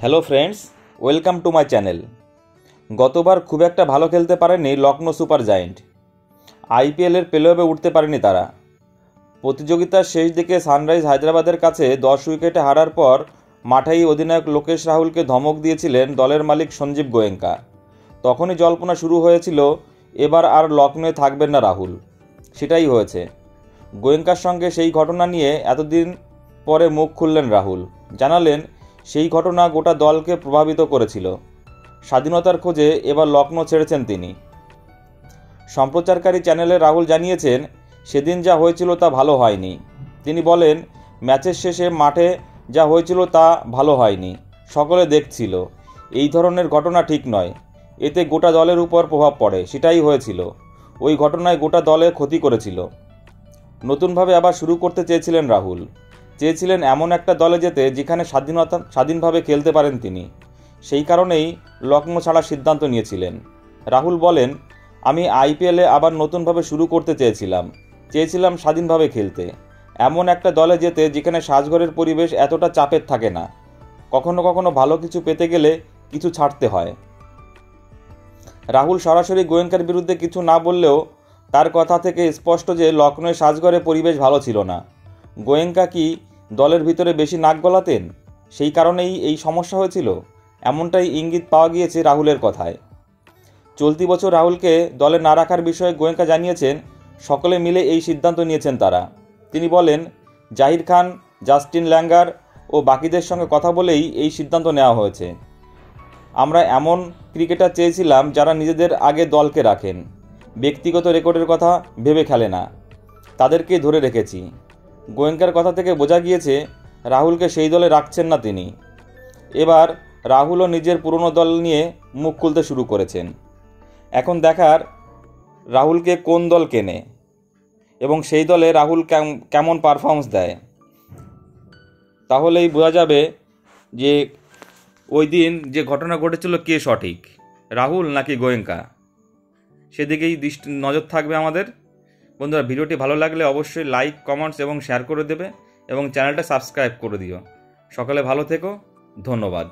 Hello friends, welcome to my channel. গতবার খুব একটা ভালো খেলতে পারেনি লখনৌ সুপার জায়েন্ট। আইপিএলের প্লে অফে উঠতে পারেনি তারা। প্রতিযোগিতার শেষ দিকে সানরাইজ হায়দ্রাবাদের কাছে 10 উইকেটে হারার পর মাঠেই অধিনায়ক লোকেশ রাহুলকে ধমক দিয়েছিলেন দলের মালিক সঞ্জীব গোয়েঙ্কা। তখনই জল্পনা শুরু হয়েছিল এবার আর লখনৌয়ে থাকবেন না রাহুল। সেটাই হয়েছে। গোয়েঙ্কার সঙ্গে সেই ঘটনা নিয়ে এতদিন পরে মুখ খুললেন রাহুল। জানালেন সেই ঘটনা গোটা দলকে প্রভাবিত করেছিল। স্বাধীনতার খোঁজে এবার লখনৌ ছেড়েছেন তিনি। সম্প্রচারকারী চ্যানেলে রাহুল জানিয়েছেন, সেদিন যা হয়েছিল তা ভালো হয়নি। তিনি বলেন, ম্যাচের শেষে মাঠে যা হয়েছিল তা ভালো হয়নি। সকলে দেখছিল। এই ধরনের ঘটনা ঠিক নয়। এতে গোটা দলের উপর প্রভাব পড়ে। সেটাই হয়েছিল। ওই ঘটনায় গোটা দলের ক্ষতি করেছিল। নতুনভাবে আবার শুরু করতে চেয়েছিলেন রাহুল। চেয়েছিলেন এমন একটা দলে যেতে যেখানে স্বাধীনভাবে খেলতে পারেন তিনি। সেই কারণেই লখনৌ ছাড়ার সিদ্ধান্ত নিয়েছিলেন। রাহুল বলেন, আমি আইপিএলে আবার নতুনভাবে শুরু করতে চেয়েছিলাম স্বাধীনভাবে খেলতে। এমন একটা দলে যেতে যেখানে সাজঘরের পরিবেশ এতটা চাপের থাকে না। কখনো কখনো ভালো কিছু পেতে গেলে কিছু ছাড়তে হয়। রাহুল সরাসরি গোয়েঙ্কার বিরুদ্ধে কিছু না বললেও তার কথা থেকে স্পষ্ট যে লখনৌয়ের সাজঘরের পরিবেশ ভালো ছিল না। গোয়েঙ্কা কি দলের ভিতরে বেশি নাক গলাতেন? সেই কারণেই এই সমস্যা হয়েছিল, এমনটাই ইঙ্গিত পাওয়া গিয়েছে রাহুলের কথায়। চলতি বছর রাহুলকে দলে না রাখার বিষয়ে গোয়েঙ্কা জানিয়েছেন, সকলে মিলে এই সিদ্ধান্ত নিয়েছেন তারা। তিনি বলেন, জাহির খান, জাস্টিন ল্যাঙ্গার ও বাকিদের সঙ্গে কথা বলেই এই সিদ্ধান্ত নেওয়া হয়েছে। আমরা এমন ক্রিকেটার চেয়েছিলাম যারা নিজেদের আগে দলকে রাখেন, ব্যক্তিগত রেকর্ডের কথা ভেবে খেলে না। তাদেরকেই ধরে রেখেছি। গোয়েঙ্কার কথা থেকে বোঝা গিয়েছে রাহুলকে সেই দলে রাখছেন না তিনি। এবার রাহুলও নিজের পুরনো দল নিয়ে মুখ খুলতে শুরু করেছেন। এখন দেখার রাহুলকে কোন দল কেনে এবং সেই দলে রাহুল কেমন পারফরমেন্স দেয়। তাহলেই বোঝা যাবে যে ওই দিন যে ঘটনা ঘটেছিল কে সঠিক, রাহুল নাকি গোয়েঙ্কা। সেদিকেই নজর থাকবে আমাদের। বন্ধুরা, ভিডিওটি ভালো লাগলে অবশ্যই লাইক, কমেন্টস এবং শেয়ার করে দেবে এবং চ্যানেলটা সাবস্ক্রাইব করে দিও। সকলে ভালো থেকো। ধন্যবাদ।